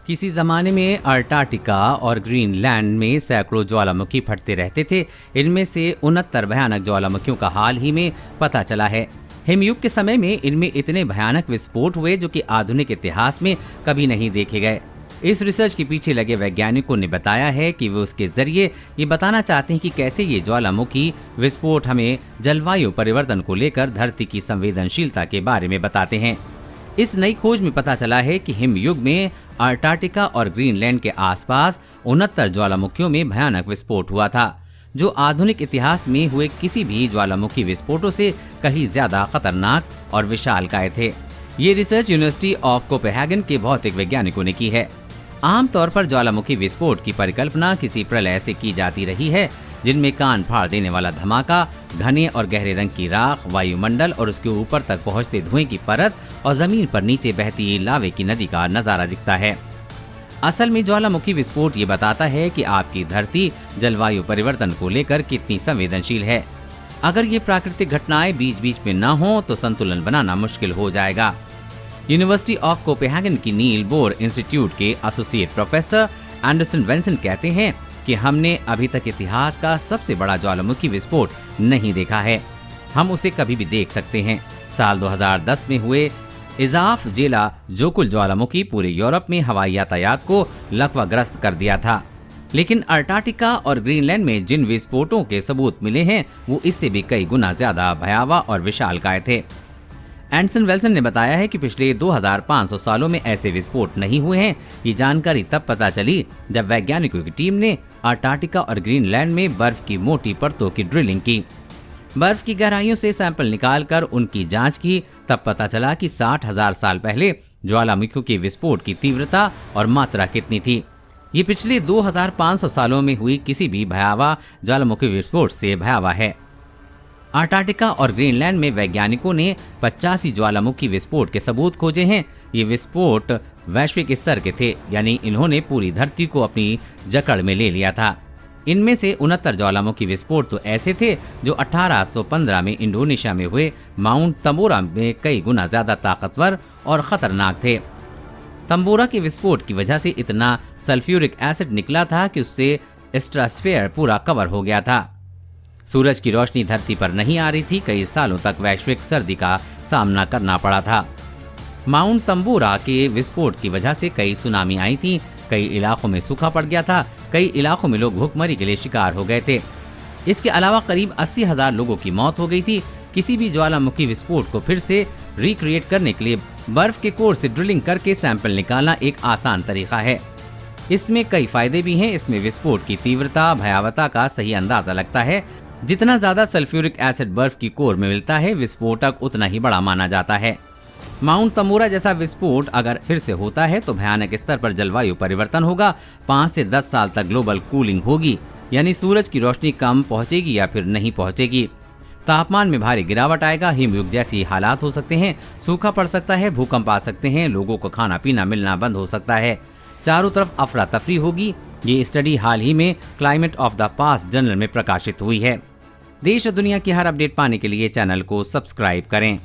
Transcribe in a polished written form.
किसी जमाने में अंटार्कटिका और ग्रीनलैंड में सैकड़ों ज्वालामुखी फटते रहते थे। इनमें से 69 भयानक ज्वालामुखियों का हाल ही में पता चला है। हिमयुग के समय में इनमें इतने भयानक विस्फोट हुए जो कि आधुनिक इतिहास में कभी नहीं देखे गए। इस रिसर्च के पीछे लगे वैज्ञानिकों ने बताया है कि वे उसके जरिए ये बताना चाहते हैं कि कैसे ये ज्वालामुखी विस्फोट हमें जलवायु परिवर्तन को लेकर धरती की संवेदनशीलता के बारे में बताते हैं। इस नई खोज में पता चला है कि हिमयुग में अंटार्कटिका और ग्रीनलैंड के आसपास 69 ज्वालामुखियों में भयानक विस्फोट हुआ था, जो आधुनिक इतिहास में हुए किसी भी ज्वालामुखी विस्फोटों से कहीं ज्यादा खतरनाक और विशालकाय थे। ये रिसर्च यूनिवर्सिटी ऑफ कोपेनहेगन के भौतिक वैज्ञानिकों ने की है। आमतौर पर ज्वालामुखी विस्फोट की परिकल्पना किसी प्रलय से की जाती रही है, जिनमें कान फाड़ देने वाला धमाका, घने और गहरे रंग की राख, वायुमंडल और उसके ऊपर तक पहुंचते धुएं की परत और जमीन पर नीचे बहती लावे की नदी का नजारा दिखता है। असल में ज्वालामुखी विस्फोट ये बताता है कि आपकी धरती जलवायु परिवर्तन को लेकर कितनी संवेदनशील है। अगर ये प्राकृतिक घटनाएं बीच बीच में न हो तो संतुलन बनाना मुश्किल हो जाएगा। यूनिवर्सिटी ऑफ कोपेनहेगन की नील बोर इंस्टीट्यूट के एसोसिएट प्रोफेसर एंडरसन वेंसन कहते हैं कि हमने अभी तक इतिहास का सबसे बड़ा ज्वालामुखी विस्फोट नहीं देखा है। हम उसे कभी भी देख सकते हैं। साल 2010 में हुए इजाफ जेला जोकुल ज्वालामुखी पूरे यूरोप में हवाई यातायात को लकवाग्रस्त कर दिया था। लेकिन अंटार्कटिका और ग्रीनलैंड में जिन विस्फोटों के सबूत मिले हैं वो इससे भी कई गुना ज्यादा भयावह और विशालकाय थे। एंडरसन वेल्सन ने बताया है कि पिछले 2500 सालों में ऐसे विस्फोट नहीं हुए हैं। ये जानकारी तब पता चली जब वैज्ञानिकों की टीम ने अंटार्कटिका और ग्रीनलैंड में बर्फ की मोटी परतों की ड्रिलिंग की। बर्फ की गहराइयों से सैंपल निकालकर उनकी जांच की। तब पता चला कि 60,000 साल पहले ज्वालामुखियों के विस्फोट की तीव्रता और मात्रा कितनी थी। ये पिछले 2500 सालों में हुई किसी भी भयावह ज्वालामुखी विस्फोट से भयावह है। अंटार्कटिका और ग्रीनलैंड में वैज्ञानिकों ने 85 ज्वालामुखी विस्फोट के सबूत खोजे हैं। ये विस्फोट वैश्विक स्तर के थे, यानी इन्होंने पूरी धरती को अपनी जकड़ में ले लिया था। इनमें से 69 ज्वालामुखी विस्फोट तो ऐसे थे जो 1815 में इंडोनेशिया में हुए माउंट तंबोरा में कई गुना ज्यादा ताकतवर और खतरनाक थे। तंबोरा के विस्फोट की वजह से इतना सल्फ्यूरिक एसिड निकला था कि उससे स्ट्राटोस्फीयर पूरा कवर हो गया था। सूरज की रोशनी धरती पर नहीं आ रही थी। कई सालों तक वैश्विक सर्दी का सामना करना पड़ा था। माउंट तंबोरा के विस्फोट की वजह से कई सुनामी आई थी। कई इलाकों में सूखा पड़ गया था। कई इलाकों में लोग भूखमरी के लिए शिकार हो गए थे। इसके अलावा करीब 80,000 लोगों की मौत हो गई थी। किसी भी ज्वालामुखी विस्फोट को फिर से रिक्रिएट करने के लिए बर्फ के कोर से ड्रिलिंग करके सैंपल निकालना एक आसान तरीका है। इसमें कई फायदे भी हैं। इसमें विस्फोट की तीव्रता, भयावहता का सही अंदाजा लगता है। जितना ज्यादा सल्फ्यूरिक एसिड बर्फ की कोर में मिलता है, विस्फोटक उतना ही बड़ा माना जाता है। माउंट तंबोरा जैसा विस्फोट अगर फिर से होता है तो भयानक स्तर पर जलवायु परिवर्तन होगा। 5 से 10 साल तक ग्लोबल कूलिंग होगी, यानी सूरज की रोशनी कम पहुंचेगी या फिर नहीं पहुंचेगी। तापमान में भारी गिरावट आएगा। हिमयुग जैसी हालात हो सकते हैं। सूखा पड़ सकता है। भूकंप आ सकते हैं। लोगों को खाना पीना मिलना बंद हो सकता है। चारों तरफ अफरा तफरी होगी। ये स्टडी हाल ही में climate of the past journal में प्रकाशित हुई है। देश और दुनिया की हर अपडेट पाने के लिए चैनल को सब्सक्राइब करें।